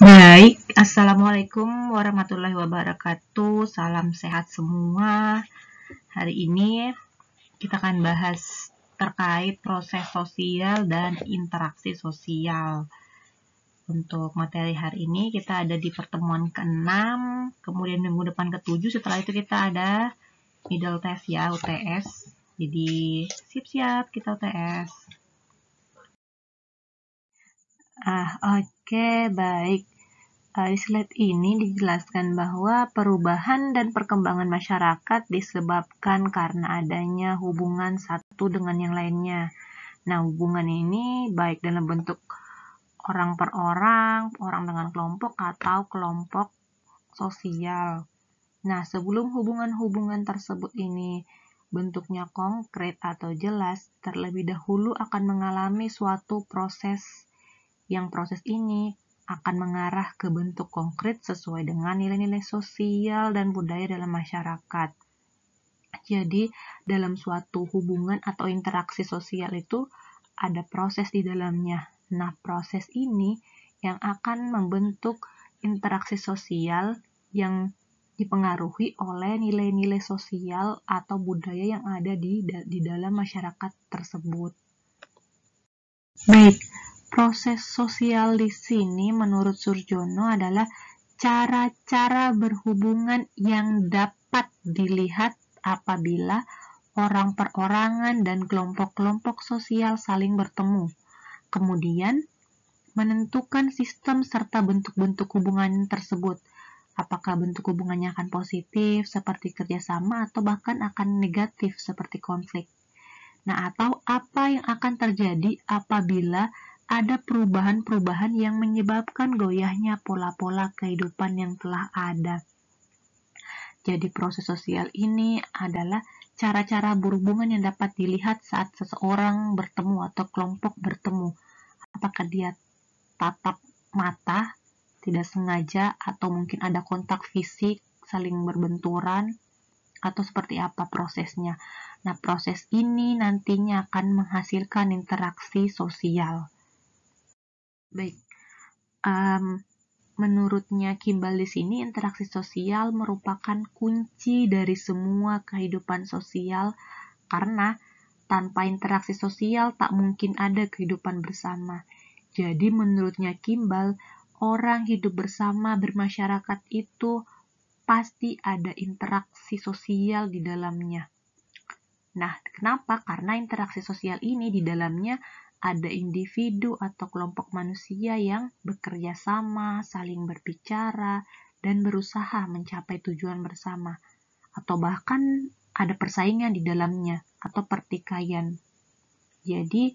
Baik, Assalamualaikum warahmatullahi wabarakatuh. Salam sehat semua. Hari ini kita akan bahas terkait proses sosial dan interaksi sosial. Untuk materi hari ini kita ada di pertemuan ke-6, kemudian minggu depan ke-7. Setelah itu kita ada middle test ya, UTS. Jadi siap-siap kita UTS. Oke, baik. Di slide ini dijelaskan bahwa perubahan dan perkembangan masyarakat disebabkan karena adanya hubungan satu dengan yang lainnya. Nah, hubungan ini baik dalam bentuk orang per orang, orang dengan kelompok, atau kelompok sosial. Nah, sebelum hubungan-hubungan tersebut ini bentuknya konkret atau jelas, terlebih dahulu akan mengalami suatu proses yang proses ini akan mengarah ke bentuk konkret sesuai dengan nilai-nilai sosial dan budaya dalam masyarakat. Jadi, dalam suatu hubungan atau interaksi sosial itu ada proses di dalamnya. Nah, proses ini yang akan membentuk interaksi sosial yang dipengaruhi oleh nilai-nilai sosial atau budaya yang ada di dalam masyarakat tersebut. Baik, proses sosial di sini menurut Surjono adalah cara-cara berhubungan yang dapat dilihat apabila orang perorangan dan kelompok-kelompok sosial saling bertemu. Kemudian, menentukan sistem serta bentuk-bentuk hubungan tersebut. Apakah bentuk hubungannya akan positif seperti kerjasama atau bahkan akan negatif seperti konflik. Nah, atau apa yang akan terjadi apabila ada perubahan-perubahan yang menyebabkan goyahnya pola-pola kehidupan yang telah ada. Jadi proses sosial ini adalah cara-cara berhubungan yang dapat dilihat saat seseorang bertemu atau kelompok bertemu. Apakah dia tatap mata, tidak sengaja, atau mungkin ada kontak fisik, saling berbenturan, atau seperti apa prosesnya. Nah, proses ini nantinya akan menghasilkan interaksi sosial. Baik, menurutnya Kimball di sini, interaksi sosial merupakan kunci dari semua kehidupan sosial karena tanpa interaksi sosial tak mungkin ada kehidupan bersama. Jadi menurutnya Kimball, orang hidup bersama bermasyarakat itu pasti ada interaksi sosial di dalamnya. Nah, kenapa? Karena interaksi sosial ini di dalamnya ada individu atau kelompok manusia yang bekerja sama, saling berbicara, dan berusaha mencapai tujuan bersama. Atau bahkan ada persaingan di dalamnya atau pertikaian. Jadi,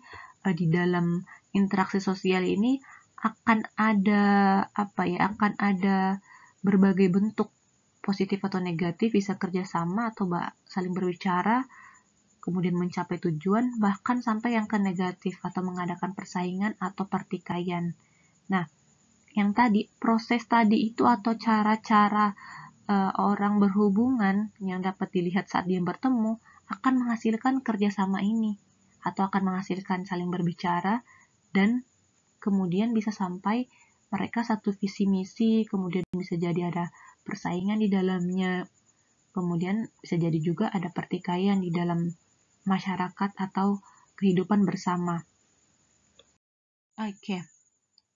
di dalam interaksi sosial ini akan ada berbagai bentuk positif atau negatif, bisa kerjasama atau saling berbicara, kemudian mencapai tujuan, bahkan sampai yang ke negatif atau mengadakan persaingan atau pertikaian. Nah, yang tadi, proses tadi itu atau cara-cara orang berhubungan yang dapat dilihat saat dia bertemu akan menghasilkan kerjasama ini atau akan menghasilkan saling berbicara dan kemudian bisa sampai mereka satu visi misi, kemudian bisa jadi ada persaingan di dalamnya, kemudian bisa jadi juga ada pertikaian di dalam masyarakat atau kehidupan bersama. Oke.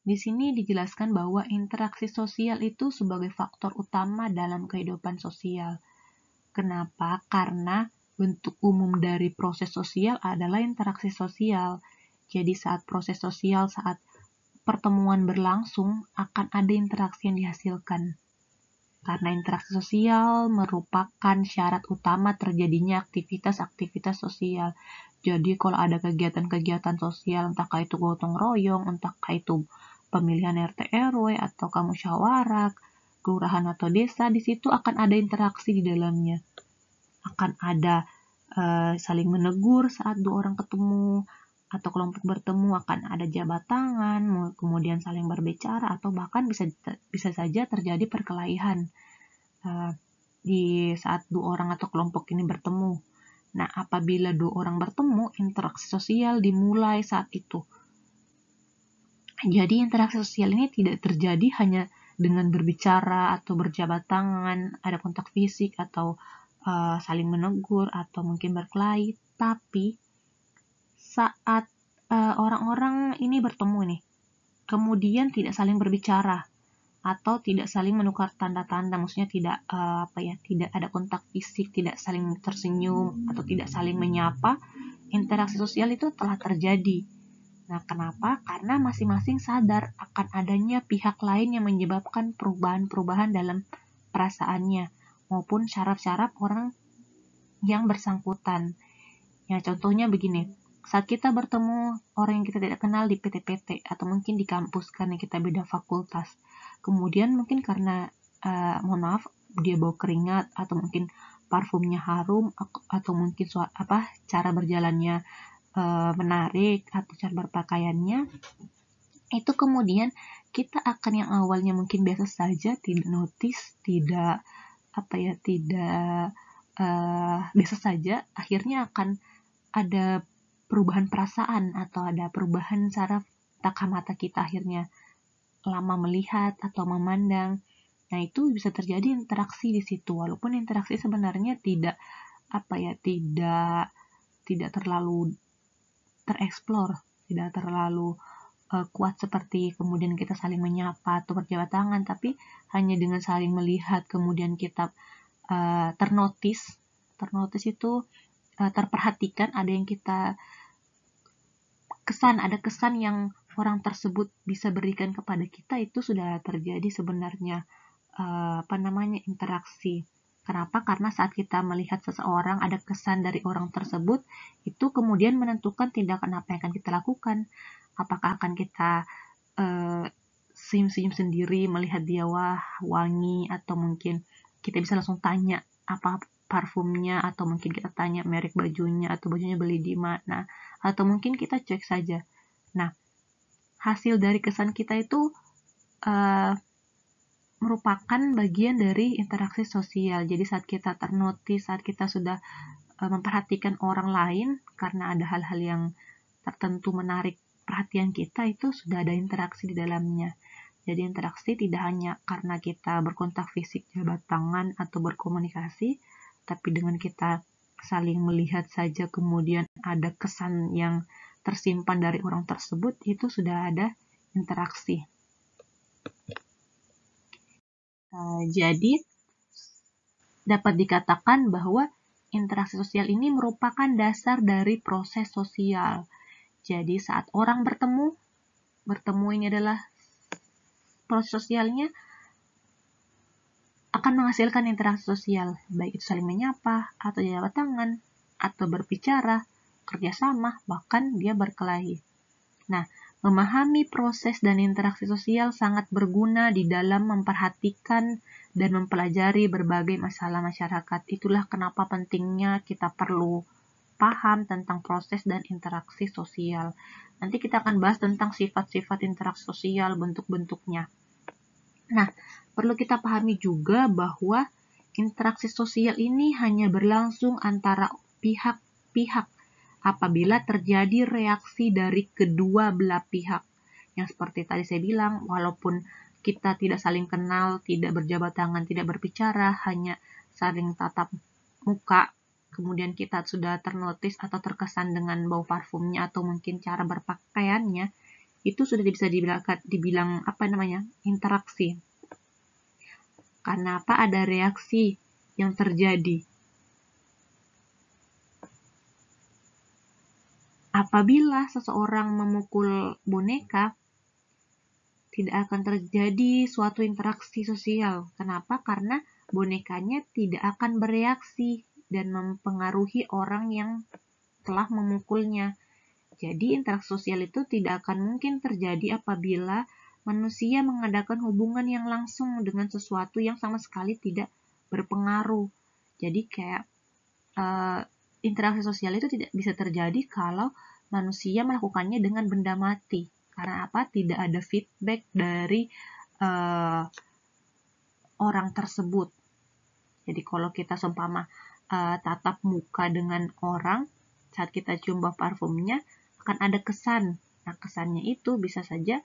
Di sini dijelaskan bahwa interaksi sosial itu sebagai faktor utama dalam kehidupan sosial. Kenapa? Karena bentuk umum dari proses sosial adalah interaksi sosial. Jadi saat proses sosial, saat pertemuan berlangsung, akan ada interaksi yang dihasilkan. Karena interaksi sosial merupakan syarat utama terjadinya aktivitas-aktivitas sosial. Jadi kalau ada kegiatan-kegiatan sosial, entahkah itu gotong royong, entahkah itu pemilihan RT RW atau musyawarah, kelurahan atau desa, di situ akan ada interaksi di dalamnya. Akan ada saling menegur saat dua orang ketemu atau kelompok bertemu, akan ada jabat tangan, kemudian saling berbicara, atau bahkan bisa saja terjadi perkelahian di saat dua orang atau kelompok ini bertemu. Nah, apabila dua orang bertemu, interaksi sosial dimulai saat itu. Jadi interaksi sosial ini tidak terjadi hanya dengan berbicara atau berjabat tangan, ada kontak fisik atau saling menegur atau mungkin berkelahi, tapi saat orang-orang ini bertemu nih, kemudian tidak saling berbicara atau tidak saling menukar tanda-tanda, maksudnya tidak ada kontak fisik, tidak saling tersenyum atau tidak saling menyapa, interaksi sosial itu telah terjadi. Nah, kenapa? Karena masing-masing sadar akan adanya pihak lain yang menyebabkan perubahan-perubahan dalam perasaannya maupun syaraf-syaraf orang yang bersangkutan. Ya, contohnya begini. Saat kita bertemu orang yang kita tidak kenal di PT-PT atau mungkin di kampus karena kita beda fakultas. Kemudian mungkin karena mohon maaf, dia bau keringat atau mungkin parfumnya harum atau mungkin cara berjalannya menarik atau cara berpakaiannya, itu kemudian kita akan yang awalnya mungkin biasa saja, tidak notice, tidak biasa saja, akhirnya akan ada perubahan perasaan atau ada perubahan saraf mata kita, akhirnya lama melihat atau memandang. Nah, itu bisa terjadi interaksi di situ, walaupun interaksi sebenarnya tidak terlalu tereksplor, tidak terlalu kuat seperti kemudian kita saling menyapa atau berjabat tangan, tapi hanya dengan saling melihat kemudian kita ternotis itu terperhatikan, ada kesan yang orang tersebut bisa berikan kepada kita, itu sudah terjadi sebenarnya interaksi. Kenapa? Karena saat kita melihat seseorang, ada kesan dari orang tersebut, itu kemudian menentukan tindakan apa yang akan kita lakukan. Apakah akan kita senyum-senyum sendiri melihat dia, wah wangi, atau mungkin kita bisa langsung tanya apa parfumnya, atau mungkin kita tanya merek bajunya, atau bajunya beli di mana, atau mungkin kita cek saja. Nah, hasil dari kesan kita itu merupakan bagian dari interaksi sosial. Jadi saat kita ternotis, saat kita sudah memperhatikan orang lain karena ada hal-hal yang tertentu menarik perhatian kita, itu sudah ada interaksi di dalamnya. Jadi interaksi tidak hanya karena kita berkontak fisik, jabat tangan, atau berkomunikasi, tapi dengan kita saling melihat saja kemudian ada kesan yang tersimpan dari orang tersebut, itu sudah ada interaksi. Jadi dapat dikatakan bahwa interaksi sosial ini merupakan dasar dari proses sosial. Jadi saat orang bertemu ini adalah proses sosialnya akan menghasilkan interaksi sosial, baik itu saling menyapa, atau jabat tangan, atau berbicara, kerjasama, bahkan dia berkelahi. Nah, memahami proses dan interaksi sosial sangat berguna di dalam memperhatikan dan mempelajari berbagai masalah masyarakat. Itulah kenapa pentingnya kita perlu paham tentang proses dan interaksi sosial. Nanti kita akan bahas tentang sifat-sifat interaksi sosial, bentuk-bentuknya. Nah, perlu kita pahami juga bahwa interaksi sosial ini hanya berlangsung antara pihak-pihak apabila terjadi reaksi dari kedua belah pihak. Yang seperti tadi saya bilang, walaupun kita tidak saling kenal, tidak berjabat tangan, tidak berbicara, hanya saling tatap muka, kemudian kita sudah ternotis atau terkesan dengan bau parfumnya atau mungkin cara berpakaiannya, itu sudah bisa dibilang interaksi. Karena ada reaksi yang terjadi. Apabila seseorang memukul boneka, tidak akan terjadi suatu interaksi sosial. Kenapa? Karena bonekanya tidak akan bereaksi dan mempengaruhi orang yang telah memukulnya. Jadi interaksi sosial itu tidak akan mungkin terjadi apabila manusia mengadakan hubungan yang langsung dengan sesuatu yang sama sekali tidak berpengaruh. Jadi kayak interaksi sosial itu tidak bisa terjadi kalau manusia melakukannya dengan benda mati. Karena tidak ada feedback dari orang tersebut. Jadi kalau kita seumpama tatap muka dengan orang, saat kita cium bau parfumnya akan ada kesan. Nah, kesannya itu bisa saja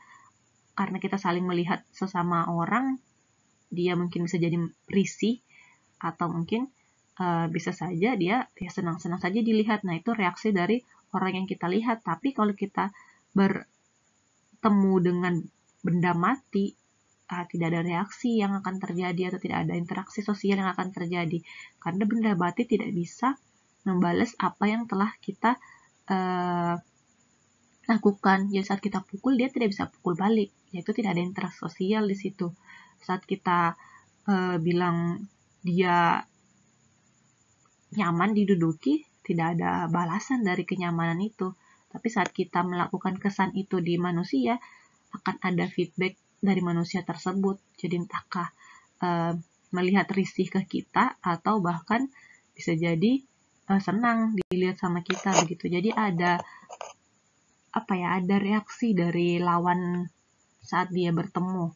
karena kita saling melihat sesama orang, dia mungkin bisa jadi risih, atau mungkin bisa saja dia senang-senang saja dilihat. Nah, itu reaksi dari orang yang kita lihat. Tapi kalau kita bertemu dengan benda mati, tidak ada reaksi yang akan terjadi atau tidak ada interaksi sosial yang akan terjadi, karena benda mati tidak bisa membalas apa yang telah kita lakukan. Jadi saat kita pukul, dia tidak bisa pukul balik, yaitu tidak ada interaksi sosial di situ. Saat kita bilang dia nyaman diduduki, tidak ada balasan dari kenyamanan itu. Tapi saat kita melakukan kesan itu di manusia, akan ada feedback dari manusia tersebut. Jadi entahkah melihat risih ke kita, atau bahkan bisa jadi senang dilihat sama kita begitu. Jadi ada reaksi dari lawan saat dia bertemu.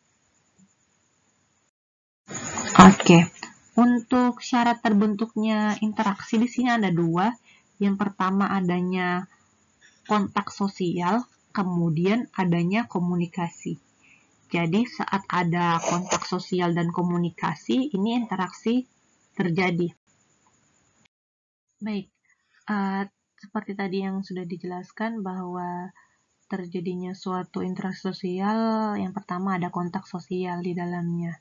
Oke. Untuk syarat terbentuknya interaksi di sini ada 2. Yang pertama adanya kontak sosial, kemudian adanya komunikasi. Jadi saat ada kontak sosial dan komunikasi, ini interaksi terjadi. Baik, seperti tadi yang sudah dijelaskan bahwa terjadinya suatu interaksi sosial, yang pertama ada kontak sosial di dalamnya.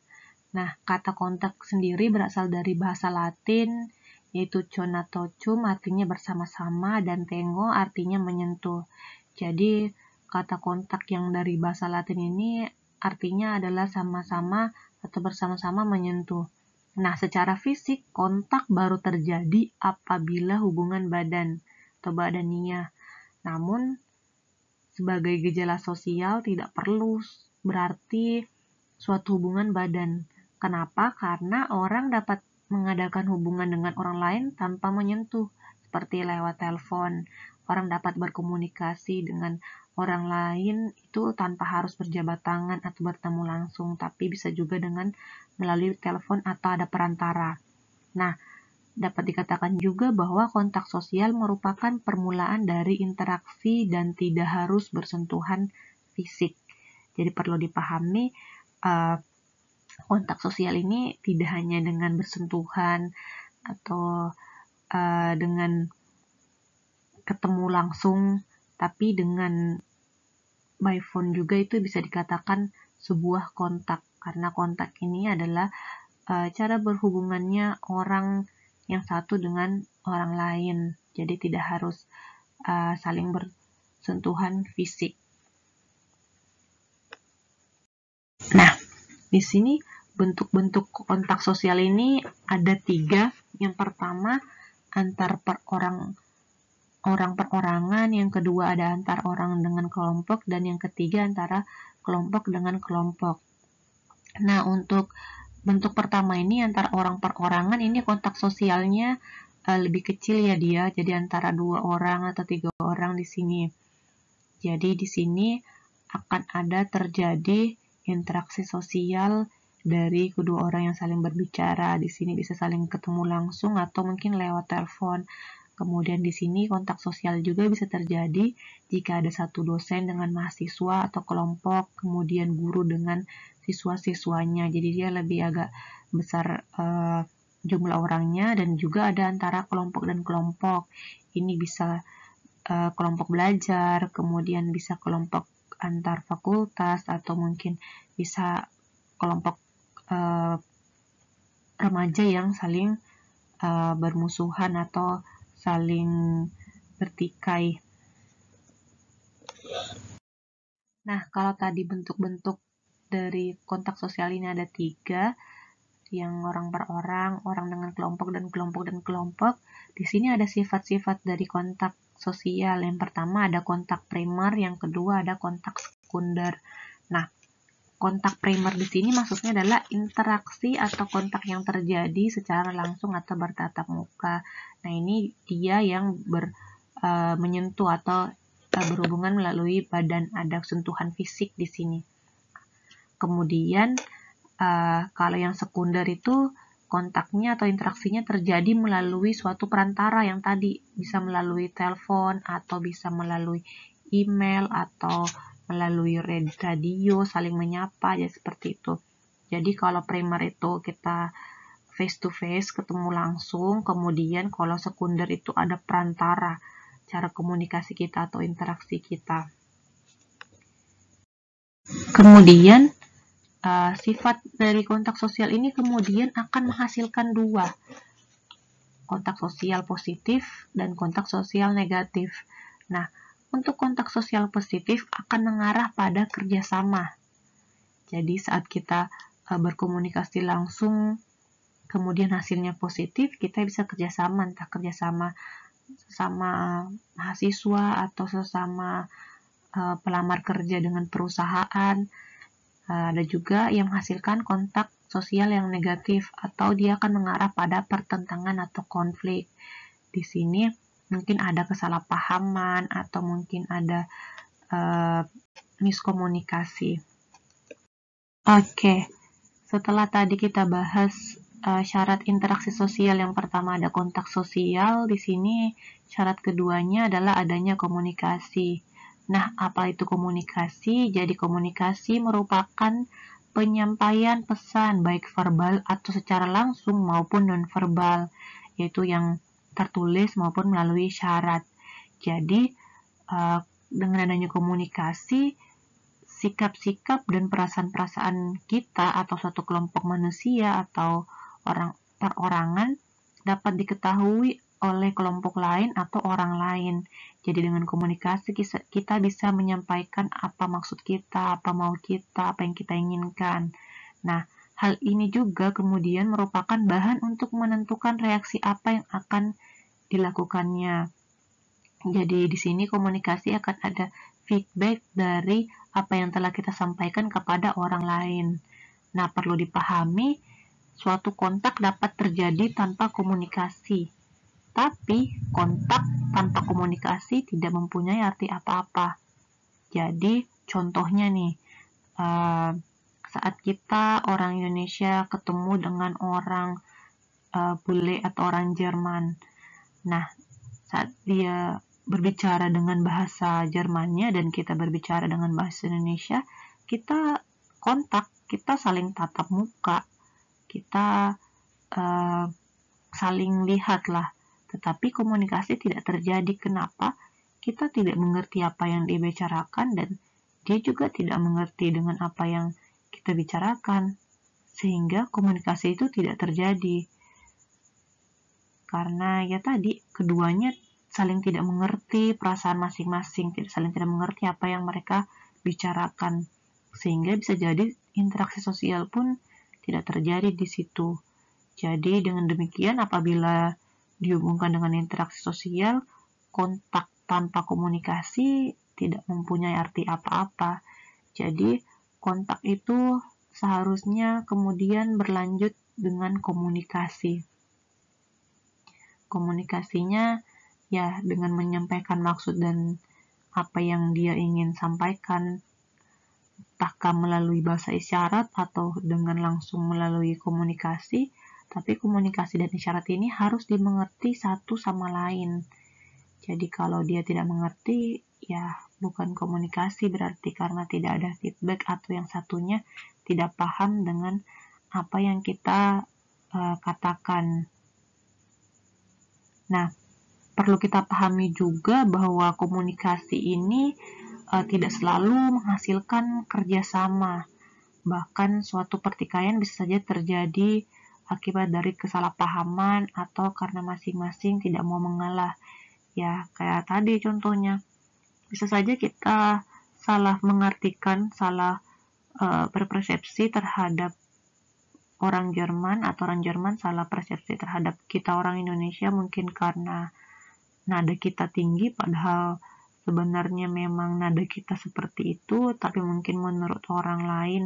Nah, kata kontak sendiri berasal dari bahasa Latin, yaitu con atau cum, artinya bersama-sama, dan tengo artinya menyentuh. Jadi, kata kontak yang dari bahasa Latin ini artinya adalah sama-sama atau bersama-sama menyentuh. Nah, secara fisik, kontak baru terjadi apabila hubungan badan atau badania. Namun, sebagai gejala sosial tidak perlu berarti suatu hubungan badan. Kenapa? Karena orang dapat mengadakan hubungan dengan orang lain tanpa menyentuh, seperti lewat telepon. Orang dapat berkomunikasi dengan orang lain itu tanpa harus berjabat tangan atau bertemu langsung, tapi bisa juga dengan melalui telepon atau ada perantara. Nah, dapat dikatakan juga bahwa kontak sosial merupakan permulaan dari interaksi dan tidak harus bersentuhan fisik. Jadi perlu dipahami, kontak sosial ini tidak hanya dengan bersentuhan atau dengan ketemu langsung, tapi dengan by phone juga itu bisa dikatakan sebuah kontak, karena kontak ini adalah cara berhubungannya orang yang satu dengan orang lain, jadi tidak harus saling bersentuhan fisik. Nah, di sini bentuk-bentuk kontak sosial ini ada 3. Yang pertama antar orang perorangan, yang kedua ada antar orang dengan kelompok, dan yang ketiga antara kelompok dengan kelompok. Nah, untuk bentuk pertama ini antar orang perorangan, ini kontak sosialnya lebih kecil ya dia, jadi antara 2 orang atau 3 orang di sini. Jadi di sini akan ada terjadi interaksi sosial dari kedua orang yang saling berbicara. Di sini bisa saling ketemu langsung atau mungkin lewat telepon. Kemudian di sini kontak sosial juga bisa terjadi jika ada satu dosen dengan mahasiswa atau kelompok, kemudian guru dengan siswa-siswanya. Jadi dia lebih agak besar jumlah orangnya, dan juga ada antara kelompok dan kelompok. Ini bisa kelompok belajar, kemudian bisa kelompok antar fakultas, atau mungkin bisa kelompok remaja yang saling bermusuhan atau saling bertikai. Nah, kalau tadi bentuk-bentuk dari kontak sosial ini ada 3, yang orang per orang, orang dengan kelompok, dan kelompok. Di sini ada sifat-sifat dari kontak sosial. Yang pertama ada kontak primer, yang kedua ada kontak sekunder. Nah, kontak primer di sini maksudnya adalah interaksi atau kontak yang terjadi secara langsung atau bertatap muka. Nah, ini dia yang menyentuh atau berhubungan melalui badan, ada sentuhan fisik di sini. Kemudian kalau yang sekunder itu kontaknya atau interaksinya terjadi melalui suatu perantara yang tadi, bisa melalui telepon atau bisa melalui email atau melalui radio, saling menyapa, ya seperti itu. Jadi kalau primer itu kita face to face, ketemu langsung, kemudian kalau sekunder itu ada perantara, cara komunikasi kita atau interaksi kita. Kemudian sifat dari kontak sosial ini kemudian akan menghasilkan dua, kontak sosial positif dan kontak sosial negatif. Nah, untuk kontak sosial positif akan mengarah pada kerjasama. Jadi saat kita berkomunikasi langsung, kemudian hasilnya positif, kita bisa kerjasama, entah kerjasama sesama mahasiswa atau sesama pelamar kerja dengan perusahaan. Ada juga yang menghasilkan kontak sosial yang negatif, atau dia akan mengarah pada pertentangan atau konflik. Di sini mungkin ada kesalahpahaman atau mungkin ada miskomunikasi. Oke, setelah tadi kita bahas syarat interaksi sosial, yang pertama ada kontak sosial, di sini syarat keduanya adalah adanya komunikasi. Nah, apa itu komunikasi? Jadi komunikasi merupakan penyampaian pesan baik verbal atau secara langsung maupun nonverbal, yaitu yang tertulis maupun melalui syarat. Jadi dengan adanya komunikasi, sikap-sikap dan perasaan-perasaan kita atau suatu kelompok manusia atau perorangan dapat diketahui oleh kelompok lain atau orang lain. Jadi dengan komunikasi kita bisa menyampaikan apa maksud kita, apa mau kita, apa yang kita inginkan. Nah, hal ini juga kemudian merupakan bahan untuk menentukan reaksi apa yang akan dilakukannya. Jadi di sini komunikasi akan ada feedback dari apa yang telah kita sampaikan kepada orang lain. Nah, perlu dipahami, suatu kontak dapat terjadi tanpa komunikasi. Tapi, kontak tanpa komunikasi tidak mempunyai arti apa-apa. Jadi, contohnya nih, saat kita orang Indonesia ketemu dengan orang bule atau orang Jerman. Nah, saat dia berbicara dengan bahasa Jermannya dan kita berbicara dengan bahasa Indonesia, kita kontak, kita saling tatap muka, kita saling lihat lah, tetapi komunikasi tidak terjadi. Kenapa? Kita tidak mengerti apa yang dia bicarakan dan dia juga tidak mengerti dengan apa yang kita bicarakan, sehingga komunikasi itu tidak terjadi. Karena ya tadi, keduanya saling tidak mengerti perasaan masing-masing, saling tidak mengerti apa yang mereka bicarakan, sehingga bisa jadi interaksi sosial pun tidak terjadi di situ. Jadi dengan demikian, apabila dihubungkan dengan interaksi sosial, kontak tanpa komunikasi tidak mempunyai arti apa-apa. Jadi kontak itu seharusnya kemudian berlanjut dengan komunikasi. Komunikasinya ya dengan menyampaikan maksud dan apa yang dia ingin sampaikan, entahkah melalui bahasa isyarat atau dengan langsung melalui komunikasi, tapi komunikasi dan isyarat ini harus dimengerti satu sama lain. Jadi kalau dia tidak mengerti, ya bukan komunikasi berarti, karena tidak ada feedback atau yang satunya tidak paham dengan apa yang kita katakan. Nah, perlu kita pahami juga bahwa komunikasi ini tidak selalu menghasilkan kerjasama. Bahkan suatu pertikaian bisa saja terjadi akibat dari kesalahpahaman atau karena masing-masing tidak mau mengalah. Ya, kayak tadi contohnya. Bisa saja kita salah mengartikan, salah berpersepsi terhadap orang Jerman, atau orang Jerman salah persepsi terhadap kita orang Indonesia, mungkin karena nada kita tinggi, padahal sebenarnya memang nada kita seperti itu, tapi mungkin menurut orang lain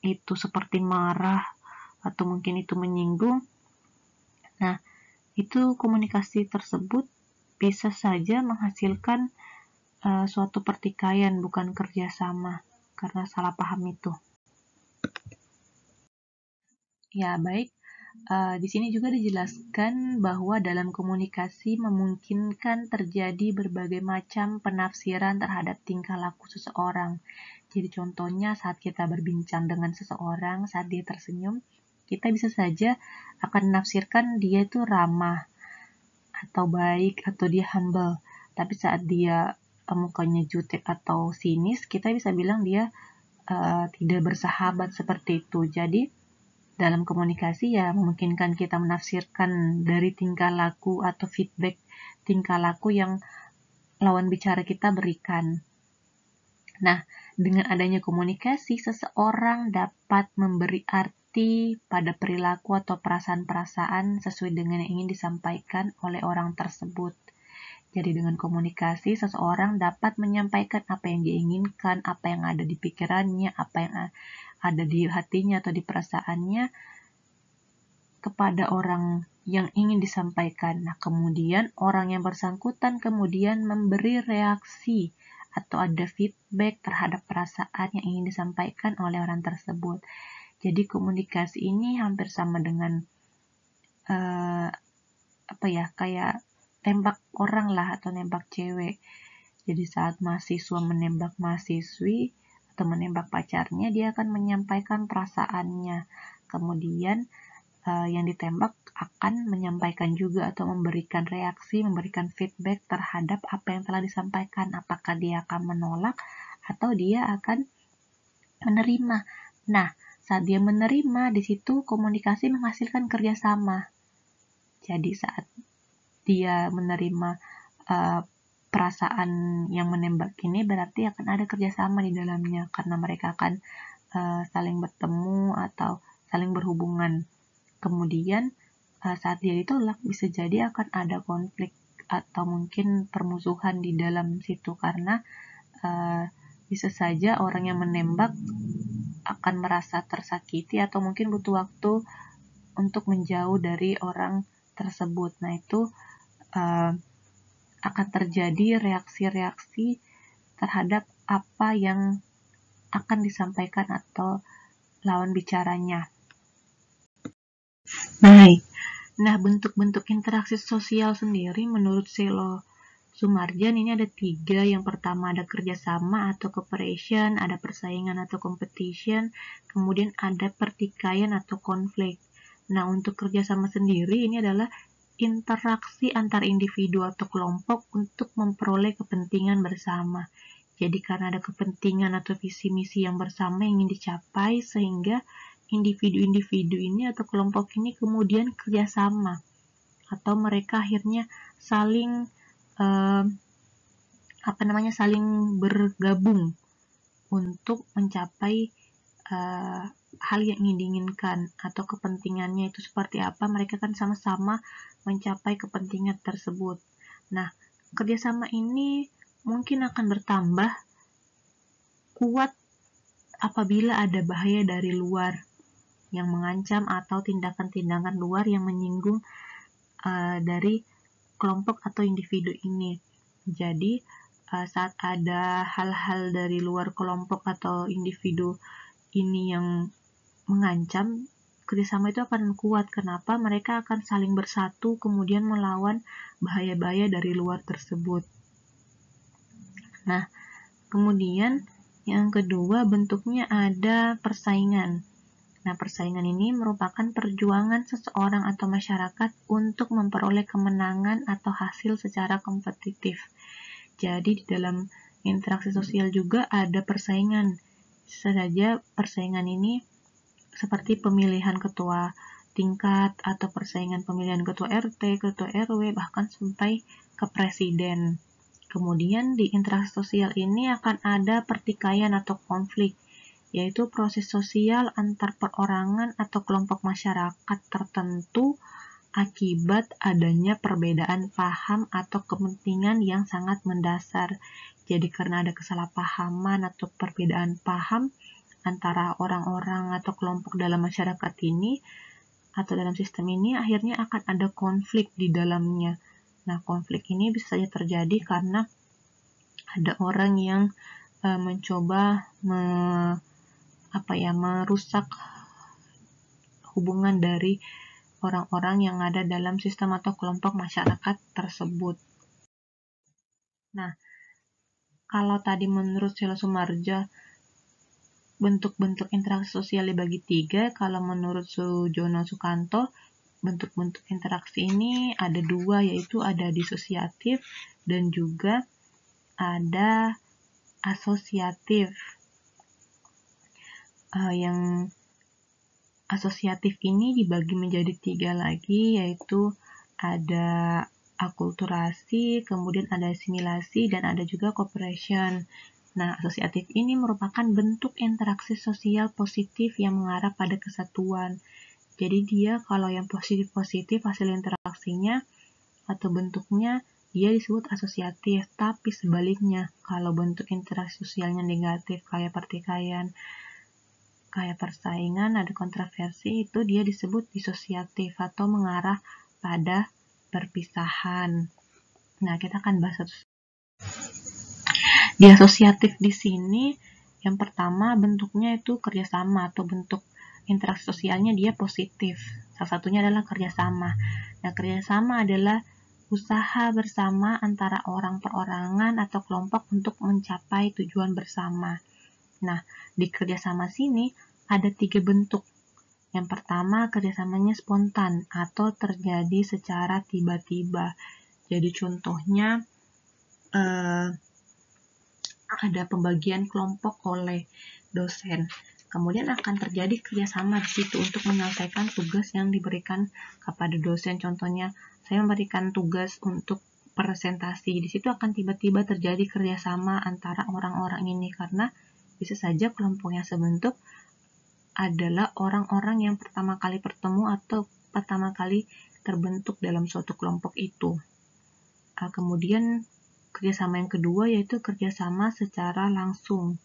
itu seperti marah atau mungkin itu menyinggung. Nah, itu komunikasi tersebut bisa saja menghasilkan suatu pertikaian, bukan kerjasama, karena salah paham itu. Ya, baik. Di sini juga dijelaskan bahwa dalam komunikasi memungkinkan terjadi berbagai macam penafsiran terhadap tingkah laku seseorang. Jadi contohnya saat kita berbincang dengan seseorang, saat dia tersenyum, kita bisa saja akan menafsirkan dia itu ramah, atau baik, atau dia humble. Tapi saat dia mukanya jutek atau sinis, kita bisa bilang dia tidak bersahabat seperti itu. Jadi dalam komunikasi ya memungkinkan kita menafsirkan dari tingkah laku atau feedback tingkah laku yang lawan bicara kita berikan. Nah, dengan adanya komunikasi, seseorang dapat memberi arti pada perilaku atau perasaan-perasaan sesuai dengan yang ingin disampaikan oleh orang tersebut. Jadi dengan komunikasi, seseorang dapat menyampaikan apa yang diinginkan, apa yang ada di pikirannya, apa yang ada di hatinya atau di perasaannya kepada orang yang ingin disampaikan. Nah, kemudian orang yang bersangkutan kemudian memberi reaksi atau ada feedback terhadap perasaan yang ingin disampaikan oleh orang tersebut. Jadi komunikasi ini hampir sama dengan kayak tembak orang lah atau nembak cewek. Jadi saat mahasiswa menembak mahasiswi atau menembak pacarnya, dia akan menyampaikan perasaannya. Kemudian yang ditembak akan menyampaikan juga atau memberikan reaksi, memberikan feedback terhadap apa yang telah disampaikan. Apakah dia akan menolak atau dia akan menerima. Nah, saat dia menerima, di situ komunikasi menghasilkan kerjasama. Jadi saat dia menerima perasaan yang menembak ini, berarti akan ada kerjasama di dalamnya karena mereka akan saling bertemu atau saling berhubungan. Kemudian saat dia ditolak bisa jadi akan ada konflik atau mungkin permusuhan di dalam situ karena bisa saja orang yang menembak akan merasa tersakiti atau mungkin butuh waktu untuk menjauh dari orang tersebut. Nah, itu akan terjadi reaksi-reaksi terhadap apa yang akan disampaikan atau lawan bicaranya. Baik. Nah, bentuk-bentuk interaksi sosial sendiri menurut Selo Sumarjan ini ada 3. Yang pertama ada kerjasama atau cooperation, ada persaingan atau competition, kemudian ada pertikaian atau konflik. Nah, untuk kerjasama sendiri ini adalah interaksi antar individu atau kelompok untuk memperoleh kepentingan bersama. Jadi karena ada kepentingan atau visi misi yang bersama yang ingin dicapai, sehingga individu-individu ini atau kelompok ini kemudian kerjasama atau mereka akhirnya saling saling bergabung untuk mencapai hal yang ingin diinginkan atau kepentingannya itu seperti apa. Mereka kan sama-sama mencapai kepentingan tersebut. Nah, kerjasama ini mungkin akan bertambah kuat apabila ada bahaya dari luar yang mengancam atau tindakan-tindakan luar yang menyinggung dari kelompok atau individu ini. Jadi saat ada hal-hal dari luar kelompok atau individu ini yang mengancam, kerjasama itu akan kuat. Kenapa? Mereka akan saling bersatu kemudian melawan bahaya-bahaya dari luar tersebut. Nah, kemudian yang kedua bentuknya ada persaingan. Nah, persaingan ini merupakan perjuangan seseorang atau masyarakat untuk memperoleh kemenangan atau hasil secara kompetitif. Jadi, di dalam interaksi sosial juga ada persaingan. Saja persaingan ini seperti pemilihan ketua tingkat atau persaingan pemilihan ketua RT, ketua RW, bahkan sampai ke presiden. Kemudian di interaksi sosial ini akan ada pertikaian atau konflik, yaitu proses sosial antar perorangan atau kelompok masyarakat tertentu akibat adanya perbedaan paham atau kepentingan yang sangat mendasar. Jadi karena ada kesalahpahaman atau perbedaan paham antara orang-orang atau kelompok dalam masyarakat ini atau dalam sistem ini, akhirnya akan ada konflik di dalamnya. Nah, konflik ini bisa saja terjadi karena ada orang yang mencoba merusak hubungan dari orang-orang yang ada dalam sistem atau kelompok masyarakat tersebut. Nah, kalau tadi menurut Sela Sumarja bentuk-bentuk interaksi sosial dibagi 3, kalau menurut Sujono Sukanto bentuk-bentuk interaksi ini ada 2, yaitu ada disosiatif dan juga ada asosiatif. Yang asosiatif ini dibagi menjadi 3 lagi, yaitu ada akulturasi, kemudian ada asimilasi, dan ada juga cooperation. Nah, asosiatif ini merupakan bentuk interaksi sosial positif yang mengarah pada kesatuan. Jadi dia kalau yang positif-positif hasil interaksinya atau bentuknya dia disebut asosiatif, tapi sebaliknya kalau bentuk interaksi sosialnya negatif kayak pertikaian, kayak persaingan, ada kontroversi, itu dia disebut disosiatif atau mengarah pada perpisahan. Nah, kita akan bahas disosiatif di sini. Yang pertama bentuknya itu kerjasama atau bentuk interaksi sosialnya dia positif. Salah satunya adalah kerjasama. Nah, kerjasama adalah usaha bersama antara orang perorangan atau kelompok untuk mencapai tujuan bersama. Nah, di kerjasama sini ada 3 bentuk. Yang pertama, kerjasamanya spontan atau terjadi secara tiba-tiba. Jadi contohnya ada pembagian kelompok oleh dosen. Kemudian akan terjadi kerjasama di situ untuk menyelesaikan tugas yang diberikan kepada dosen. Contohnya, saya memberikan tugas untuk presentasi. Di situ akan tiba-tiba terjadi kerjasama antara orang-orang ini karena bisa saja kelompok yang sebentuk adalah orang-orang yang pertama kali bertemu atau pertama kali terbentuk dalam suatu kelompok itu. Kemudian kerjasama yang kedua yaitu kerjasama secara langsung,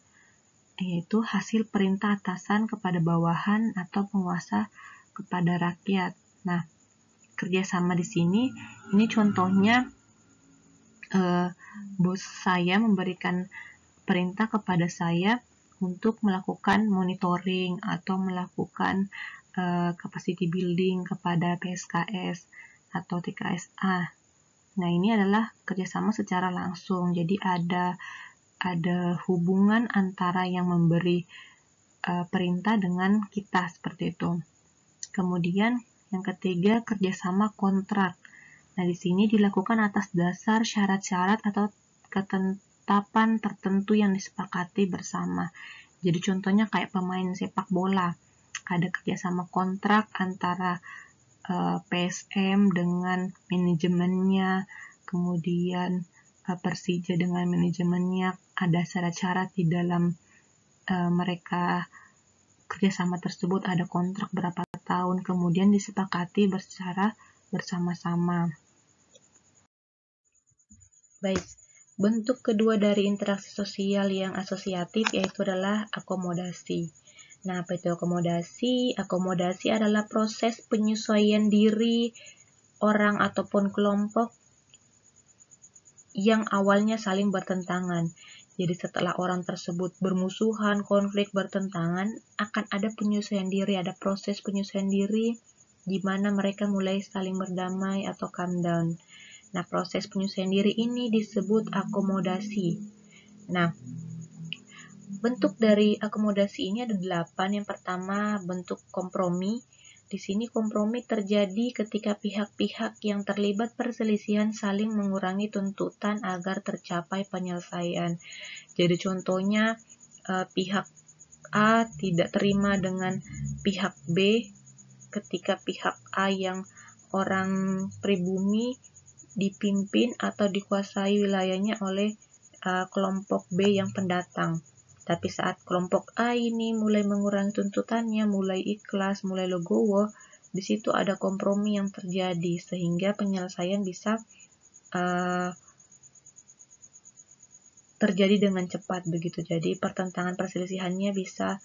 yaitu hasil perintah atasan kepada bawahan atau penguasa kepada rakyat. Nah, kerjasama di sini ini contohnya bos saya memberikan perintah kepada saya untuk melakukan monitoring atau melakukan capacity building kepada PSKS atau TKSA. Nah, ini adalah kerjasama secara langsung. Jadi ada hubungan antara yang memberi perintah dengan kita seperti itu. Kemudian yang ketiga kerjasama kontrak. Nah, di sini dilakukan atas dasar syarat-syarat atau ketetapan tertentu yang disepakati bersama. Jadi contohnya kayak pemain sepak bola, ada kerjasama kontrak antara PSM dengan manajemennya, kemudian Persija dengan manajemennya, ada syarat-syarat di dalam mereka kerjasama tersebut, ada kontrak berapa tahun, kemudian disepakati secara bersama-sama. Baik. Bentuk kedua dari interaksi sosial yang asosiatif yaitu adalah akomodasi. Nah, apa itu akomodasi? Akomodasi adalah proses penyesuaian diri orang ataupun kelompok yang awalnya saling bertentangan. Jadi setelah orang tersebut bermusuhan, konflik, bertentangan, akan ada penyesuaian diri, ada proses penyesuaian diri di mana mereka mulai saling berdamai atau calm down. Nah, proses penyesuaian diri ini disebut akomodasi. Nah, bentuk dari akomodasi ini ada 8. Yang pertama, bentuk kompromi. Di sini kompromi terjadi ketika pihak-pihak yang terlibat perselisihan saling mengurangi tuntutan agar tercapai penyelesaian. Jadi contohnya, pihak A tidak terima dengan pihak B ketika pihak A yang orang pribumi dipimpin atau dikuasai wilayahnya oleh kelompok B yang pendatang. Tapi saat kelompok A ini mulai mengurangi tuntutannya, mulai ikhlas, mulai legowo, di situ ada kompromi yang terjadi sehingga penyelesaian bisa terjadi dengan cepat begitu. Jadi pertentangan perselisihannya bisa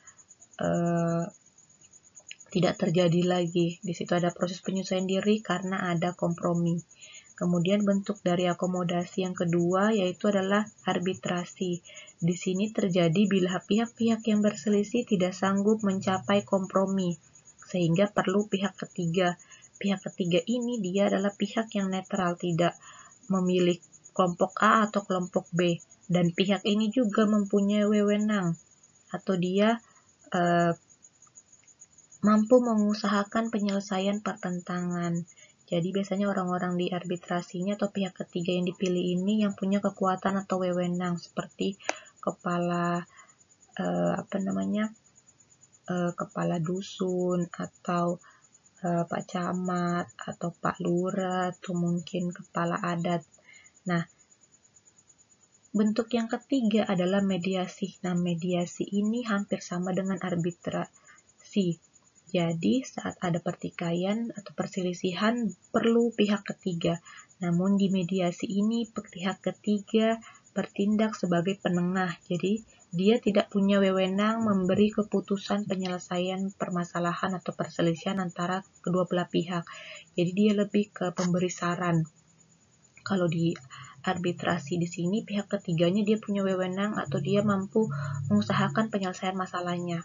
tidak terjadi lagi. Di situ ada proses penyesuaian diri karena ada kompromi. Kemudian bentuk dari akomodasi yang kedua yaitu adalah arbitrasi. Di sini terjadi bila pihak-pihak yang berselisih tidak sanggup mencapai kompromi, sehingga perlu pihak ketiga. pihak ketiga ini dia adalah pihak yang netral, tidak memilih kelompok A atau kelompok B, dan pihak ini juga mempunyai wewenang atau dia mampu mengusahakan penyelesaian pertentangan. Jadi biasanya orang-orang di arbitrasinya atau pihak ketiga yang dipilih ini yang punya kekuatan atau wewenang seperti kepala kepala dusun atau Pak Camat atau Pak Lurah atau mungkin kepala adat. Nah, bentuk yang ketiga adalah mediasi. Nah, mediasi ini hampir sama dengan arbitrasi. Jadi, saat ada pertikaian atau perselisihan, perlu pihak ketiga. Namun, di mediasi ini, pihak ketiga bertindak sebagai penengah. Jadi, dia tidak punya wewenang memberi keputusan penyelesaian permasalahan atau perselisihan antara kedua belah pihak. Jadi, dia lebih ke pemberi saran. Kalau di arbitrasi di sini, pihak ketiganya dia punya wewenang atau dia mampu mengusahakan penyelesaian masalahnya.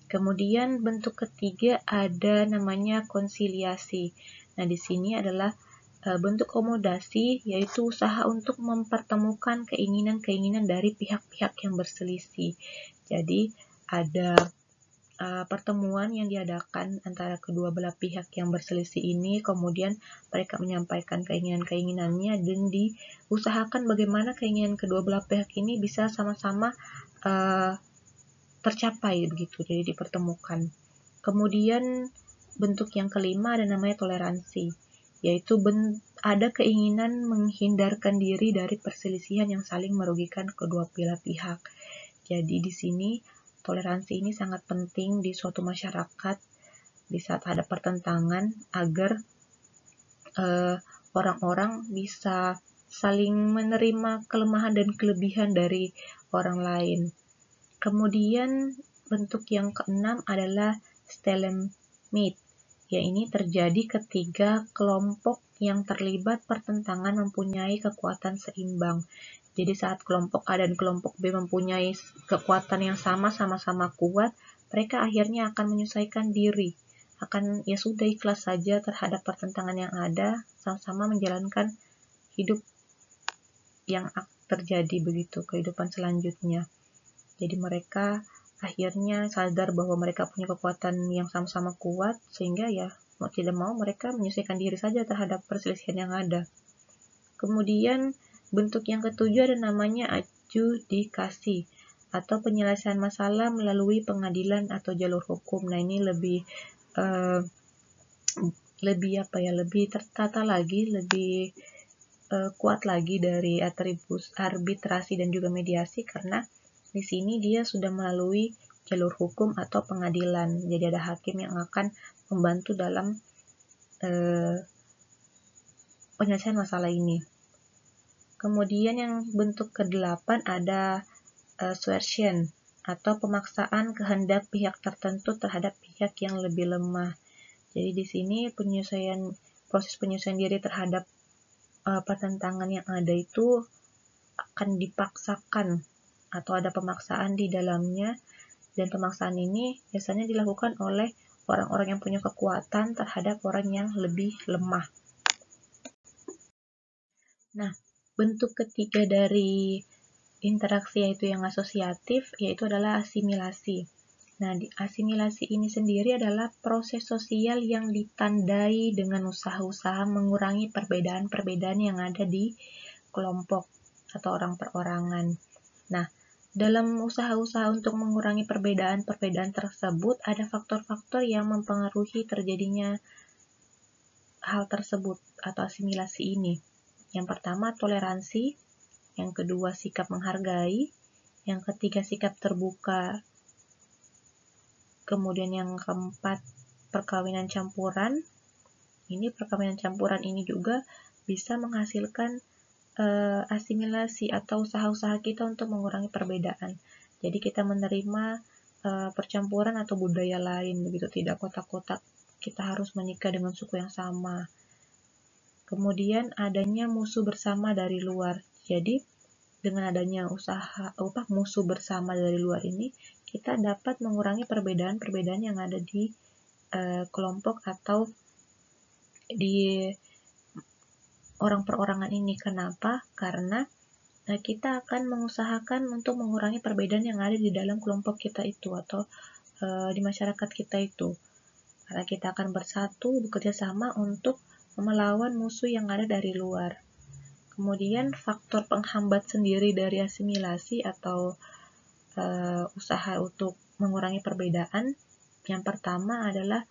Kemudian bentuk ketiga ada namanya konsiliasi. Nah, di sini adalah bentuk akomodasi, yaitu usaha untuk mempertemukan keinginan-keinginan dari pihak-pihak yang berselisih. Jadi, ada pertemuan yang diadakan antara kedua belah pihak yang berselisih ini, kemudian mereka menyampaikan keinginan-keinginannya dan diusahakan bagaimana keinginan kedua belah pihak ini bisa sama-sama tercapai begitu, jadi dipertemukan. Kemudian bentuk yang kelima ada namanya toleransi, yaitu ada keinginan menghindarkan diri dari perselisihan yang saling merugikan kedua belah pihak. Jadi di sini toleransi ini sangat penting di suatu masyarakat di saat ada pertentangan agar orang-orang bisa saling menerima kelemahan dan kelebihan dari orang lain. Kemudian bentuk yang keenam adalah stalemate. Ya, ini terjadi ketika kelompok yang terlibat pertentangan mempunyai kekuatan seimbang. Jadi saat kelompok A dan kelompok B mempunyai kekuatan yang sama-sama kuat, mereka akhirnya akan menyesuaikan diri. Akan ya sudah ikhlas saja terhadap pertentangan yang ada, sama-sama menjalankan hidup yang terjadi begitu, kehidupan selanjutnya. Jadi mereka akhirnya sadar bahwa mereka punya kekuatan yang sama-sama kuat, sehingga ya mau tidak mau mereka menyesuaikan diri saja terhadap perselisihan yang ada. Kemudian bentuk yang ketujuh ada namanya adjudikasi atau penyelesaian masalah melalui pengadilan atau jalur hukum. Nah, ini lebih tertata lagi, lebih kuat lagi dari arbitrasi dan juga mediasi, karena di sini dia sudah melalui jalur hukum atau pengadilan. Jadi ada hakim yang akan membantu dalam penyelesaian masalah ini. Kemudian yang bentuk ke-8 ada coercion atau pemaksaan kehendak pihak tertentu terhadap pihak yang lebih lemah. Jadi di sini proses penyesuaian diri terhadap pertentangan yang ada itu akan dipaksakan atau ada pemaksaan di dalamnya, dan pemaksaan ini biasanya dilakukan oleh orang-orang yang punya kekuatan terhadap orang yang lebih lemah. Nah, bentuk ketiga dari interaksi yaitu yang asosiatif, yaitu adalah asimilasi. Nah, asimilasi ini sendiri adalah proses sosial yang ditandai dengan usaha-usaha mengurangi perbedaan-perbedaan yang ada di kelompok atau orang perorangan. Nah, dalam usaha-usaha untuk mengurangi perbedaan-perbedaan tersebut, ada faktor-faktor yang mempengaruhi terjadinya hal tersebut atau asimilasi ini. Yang pertama, toleransi. Yang kedua, sikap menghargai. Yang ketiga, sikap terbuka. Kemudian yang keempat, perkawinan campuran. Perkawinan campuran ini juga bisa menghasilkan asimilasi atau usaha-usaha kita untuk mengurangi perbedaan. Jadi kita menerima percampuran atau budaya lain, begitu, tidak kotak-kotak kita harus menikah dengan suku yang sama. Kemudian adanya musuh bersama dari luar. Jadi dengan adanya musuh bersama dari luar ini, kita dapat mengurangi perbedaan-perbedaan yang ada di kelompok atau di orang perorangan ini. Kenapa? Karena kita akan mengusahakan untuk mengurangi perbedaan yang ada di dalam kelompok kita itu atau di masyarakat kita itu. Karena kita akan bersatu, bekerja sama untuk melawan musuh yang ada dari luar. Kemudian faktor penghambat sendiri dari asimilasi atau usaha untuk mengurangi perbedaan, yang pertama adalah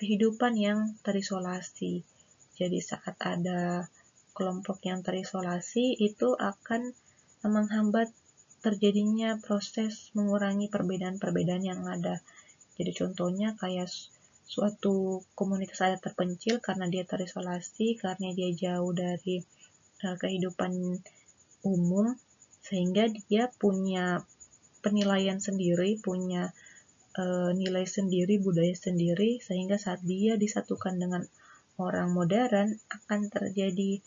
kehidupan yang terisolasi. Jadi saat ada kelompok yang terisolasi, itu akan menghambat terjadinya proses mengurangi perbedaan-perbedaan yang ada. Jadi contohnya kayak suatu komunitas adat terpencil karena dia terisolasi, karena dia jauh dari kehidupan umum, sehingga dia punya penilaian sendiri, punya nilai sendiri, budaya sendiri, sehingga saat dia disatukan dengan orang modern akan terjadi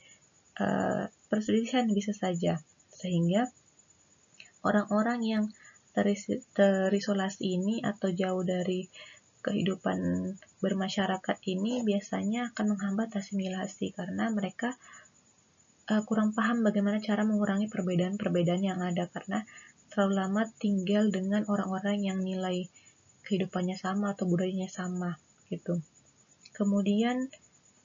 perselisihan bisa saja, sehingga orang-orang yang terisolasi ini atau jauh dari kehidupan bermasyarakat ini biasanya akan menghambat asimilasi karena mereka kurang paham bagaimana cara mengurangi perbedaan-perbedaan yang ada karena terlalu lama tinggal dengan orang-orang yang nilai kehidupannya sama atau budayanya sama gitu. Kemudian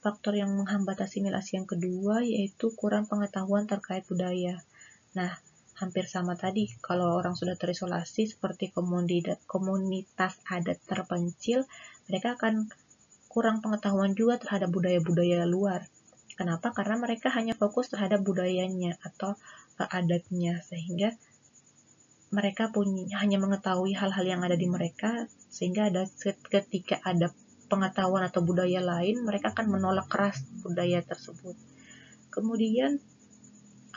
faktor yang menghambat asimilasi yang kedua yaitu kurang pengetahuan terkait budaya. Nah, hampir sama tadi, kalau orang sudah terisolasi seperti komunitas adat terpencil, mereka akan kurang pengetahuan juga terhadap budaya-budaya luar. Kenapa? Karena mereka hanya fokus terhadap budayanya atau adatnya, sehingga mereka hanya mengetahui hal-hal yang ada di mereka, sehingga ketika ada pengetahuan atau budaya lain, mereka akan menolak keras budaya tersebut. Kemudian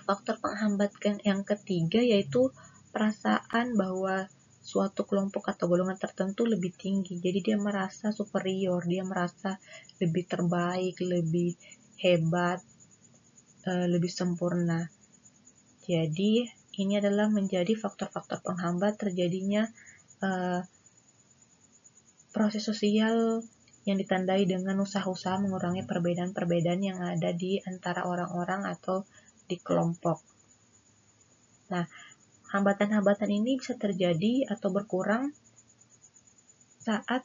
faktor penghambat yang ketiga yaitu perasaan bahwa suatu kelompok atau golongan tertentu lebih tinggi. Jadi dia merasa superior, dia merasa lebih terbaik, lebih hebat, lebih sempurna. Jadi ini adalah menjadi faktor-faktor penghambat terjadinya proses sosial yang ditandai dengan usaha-usaha mengurangi perbedaan-perbedaan yang ada di antara orang-orang atau di kelompok. Nah, hambatan-hambatan ini bisa terjadi atau berkurang saat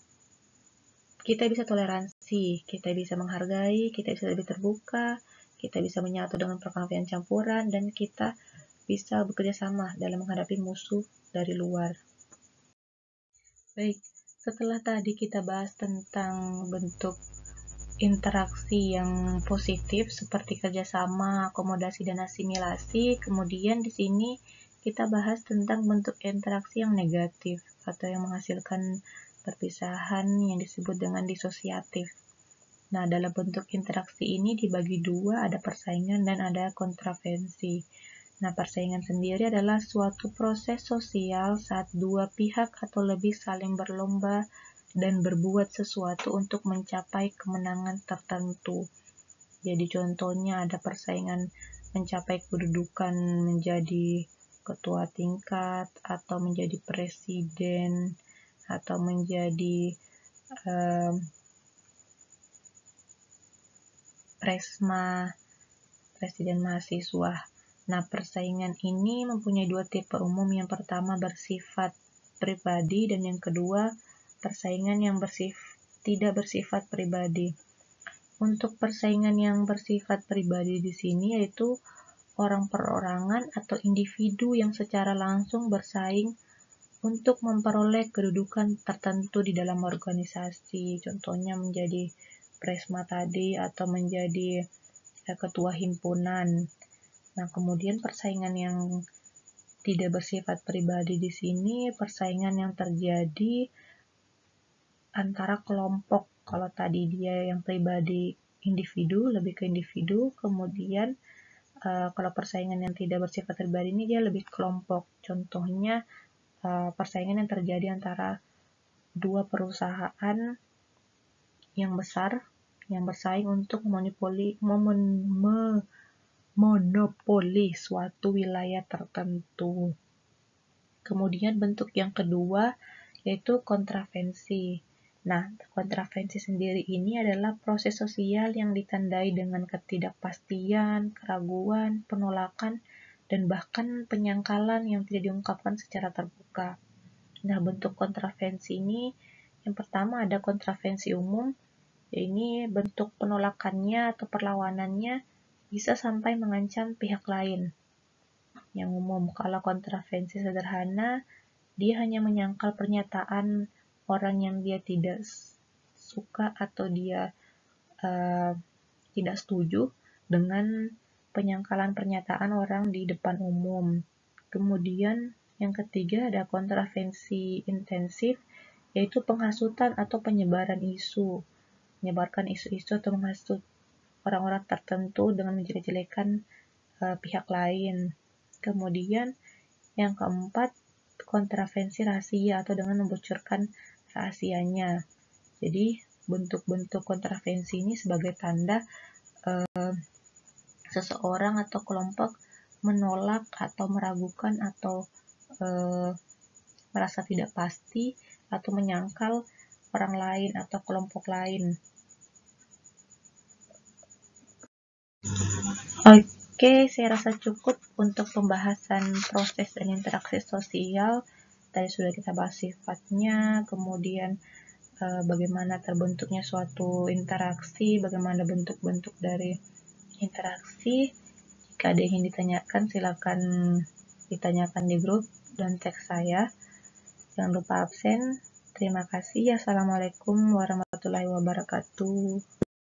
kita bisa toleransi, kita bisa menghargai, kita bisa lebih terbuka, kita bisa menyatu dengan perkelahian campuran, dan kita bisa bekerja sama dalam menghadapi musuh dari luar. Baik, setelah tadi kita bahas tentang bentuk interaksi yang positif seperti kerjasama, akomodasi, dan asimilasi, kemudian di sini kita bahas tentang bentuk interaksi yang negatif atau yang menghasilkan perpisahan yang disebut dengan disosiatif. Nah, dalam bentuk interaksi ini dibagi dua, ada persaingan dan ada kontravensi. Nah, persaingan sendiri adalah suatu proses sosial saat dua pihak atau lebih saling berlomba dan berbuat sesuatu untuk mencapai kemenangan tertentu. Jadi contohnya ada persaingan mencapai kedudukan menjadi ketua tingkat atau menjadi presiden atau menjadi presma, presiden mahasiswa. Nah, persaingan ini mempunyai dua tipe umum. Yang pertama bersifat pribadi dan yang kedua persaingan yang tidak bersifat pribadi. Untuk persaingan yang bersifat pribadi di sini yaitu orang perorangan atau individu yang secara langsung bersaing untuk memperoleh kedudukan tertentu di dalam organisasi. Contohnya menjadi presma tadi atau menjadi ketua himpunan. Nah, kemudian persaingan yang tidak bersifat pribadi di sini persaingan yang terjadi antara kelompok. Kalau tadi dia yang pribadi individu, lebih ke individu, kemudian kalau persaingan yang tidak bersifat pribadi ini dia lebih kelompok. Contohnya persaingan yang terjadi antara dua perusahaan yang besar yang bersaing untuk monopoli suatu wilayah tertentu. Kemudian bentuk yang kedua yaitu kontravensi. Nah, kontravensi sendiri ini adalah proses sosial yang ditandai dengan ketidakpastian, keraguan, penolakan, dan bahkan penyangkalan yang tidak diungkapkan secara terbuka. Nah, bentuk kontravensi ini yang pertama ada kontravensi umum, ini bentuk penolakannya atau perlawanannya bisa sampai mengancam pihak lain. Yang umum, kalau kontravensi sederhana, dia hanya menyangkal pernyataan orang yang dia tidak suka atau dia tidak setuju dengan penyangkalan pernyataan orang di depan umum. Kemudian yang ketiga ada kontravensi intensif, yaitu penghasutan atau penyebaran isu. Menyebarkan isu-isu atau menghasut orang-orang tertentu dengan menjelek-jelekan pihak lain. Kemudian yang keempat, kontravensi rahasia atau dengan membocorkan rahasianya. Jadi bentuk-bentuk kontravensi ini sebagai tanda seseorang atau kelompok menolak atau meragukan atau merasa tidak pasti atau menyangkal orang lain atau kelompok lain. Oke, saya rasa cukup untuk pembahasan proses dan interaksi sosial. Tadi sudah kita bahas sifatnya, kemudian bagaimana terbentuknya suatu interaksi, bagaimana bentuk-bentuk dari interaksi. Jika ada yang ingin ditanyakan, silakan ditanyakan di grup dan teks saya. Jangan lupa absen. Terima kasih. Assalamualaikum warahmatullahi wabarakatuh.